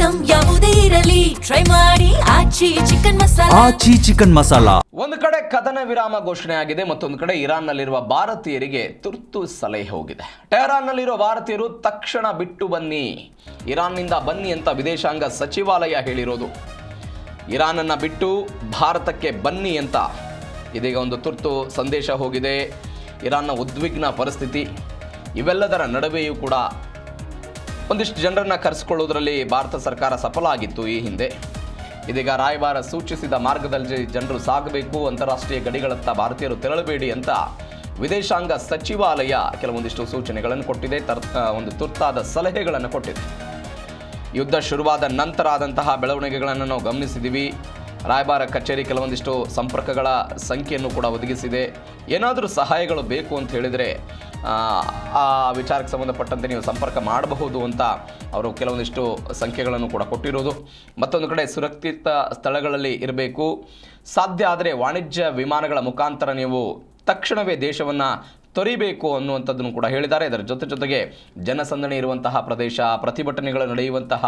Item ಯಾವುದೇ ಇರಲಿ try ಮಾಡಿ ಆಚಿ ಚಿಕನ್ ಮಸಾಲಾ. ಒಂದು ಕಡೆ ಕದನ ವಿರಾಮ ಘೋಷಣೆ ಆಗಿದೆ, ಮತ್ತೊಂದು ಕಡೆ ಇರಾನ್ನಲ್ಲಿರುವ ಭಾರತೀಯರಿಗೆ ತುರ್ತು ಸಲಹೆ ಹೋಗಿದೆ. ಟೆಹರಾನ್ನಲ್ಲಿರುವ ಭಾರತೀಯರು ತಕ್ಷಣ ಬಿಟ್ಟು ಬನ್ನಿ, ಇರಾನ್ನಿಂದ ಬನ್ನಿ ಅಂತ ವಿದೇಶಾಂಗ ಸಚಿವಾಲಯ ಹೇಳಿರೋದು. ಇರಾನನ್ನು ಬಿಟ್ಟು ಭಾರತಕ್ಕೆ ಬನ್ನಿ ಅಂತ ಇದೀಗ ಒಂದು ತುರ್ತು ಸಂದೇಶ ಹೋಗಿದೆ. ಇರಾನ್ನ ಉದ್ವಿಗ್ನ ಪರಿಸ್ಥಿತಿ, ಇವೆಲ್ಲದರ ನಡುವೆಯೂ ಕೂಡ ಒಂದಿಷ್ಟು ಜನರನ್ನು ಕರೆಸಿಕೊಳ್ಳುವುದರಲ್ಲಿ ಭಾರತ ಸರ್ಕಾರ ಸಫಲ ಆಗಿತ್ತು ಈ ಹಿಂದೆ. ಇದೀಗ ರಾಯಭಾರ ಸೂಚಿಸಿದ ಮಾರ್ಗದಲ್ಲಿ ಜನರು ಸಾಗಬೇಕು, ಅಂತಾರಾಷ್ಟ್ರೀಯ ಗಡಿಗಳತ್ತ ಭಾರತೀಯರು ತೆರಳಬೇಡಿ ಅಂತ ವಿದೇಶಾಂಗ ಸಚಿವಾಲಯ ಕೆಲವೊಂದಿಷ್ಟು ಸೂಚನೆಗಳನ್ನು ಕೊಟ್ಟಿದೆ, ಒಂದು ತುರ್ತಾದ ಸಲಹೆಗಳನ್ನು ಕೊಟ್ಟಿದೆ. ಯುದ್ಧ ಶುರುವಾದ ನಂತರ ಆದಂತಹ ಬೆಳವಣಿಗೆಗಳನ್ನು ನಾವು ಗಮನಿಸಿದ್ದೀವಿ. ರಾಯಭಾರ ಕಚೇರಿ ಕೆಲವೊಂದಿಷ್ಟು ಸಂಪರ್ಕಗಳ ಸಂಖ್ಯೆಯನ್ನು ಕೂಡ ಒದಗಿಸಿದೆ. ಏನಾದರೂ ಸಹಾಯಗಳು ಬೇಕು ಅಂತ ಹೇಳಿದರೆ ಆ ವಿಚಾರಕ್ಕೆ ಸಂಬಂಧಪಟ್ಟಂತೆ ನೀವು ಸಂಪರ್ಕ ಮಾಡಬಹುದು ಅಂತ ಅವರು ಕೆಲವೊಂದಿಷ್ಟು ಸಂಖ್ಯೆಗಳನ್ನು ಕೂಡ ಕೊಟ್ಟಿರೋದು. ಮತ್ತೊಂದು ಕಡೆ ಸುರಕ್ಷಿತ ಸ್ಥಳಗಳಲ್ಲಿ ಇರಬೇಕು, ಸಾಧ್ಯ ಆದರೆ ವಾಣಿಜ್ಯ ವಿಮಾನಗಳ ಮುಖಾಂತರ ನೀವು ತಕ್ಷಣವೇ ದೇಶವನ್ನು ತೊರಿಬೇಕು ಅನ್ನುವಂಥದ್ದನ್ನು ಕೂಡ ಹೇಳಿದ್ದಾರೆ. ಇದರ ಜೊತೆಗೆ ಜನಸಂದಣಿ ಇರುವಂತಹ ಪ್ರದೇಶ, ಪ್ರತಿಭಟನೆಗಳು ನಡೆಯುವಂತಹ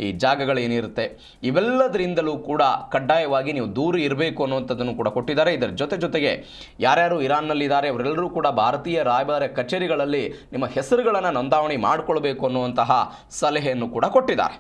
ಈ ಜಾಗಗಳೇನಿರುತ್ತೆ ಇವೆಲ್ಲದರಿಂದಲೂ ಕೂಡ ಕಡ್ಡಾಯವಾಗಿ ನೀವು ದೂರ ಇರಬೇಕು ಅನ್ನುವಂಥದ್ದನ್ನು ಕೂಡ ಕೊಟ್ಟಿದ್ದಾರೆ. ಇದರ ಜೊತೆಗೆ ಯಾರ್ಯಾರು ಇರಾನ್ನಲ್ಲಿದ್ದಾರೆ ಅವರೆಲ್ಲರೂ ಕೂಡ ಭಾರತೀಯ ರಾಯಭಾರ ಕಚೇರಿಗಳಲ್ಲಿ ನಿಮ್ಮ ಹೆಸರುಗಳನ್ನು ನೋಂದಾವಣಿ ಮಾಡಿಕೊಳ್ಬೇಕು ಅನ್ನುವಂತಹ ಸಲಹೆಯನ್ನು ಕೂಡ ಕೊಟ್ಟಿದ್ದಾರೆ.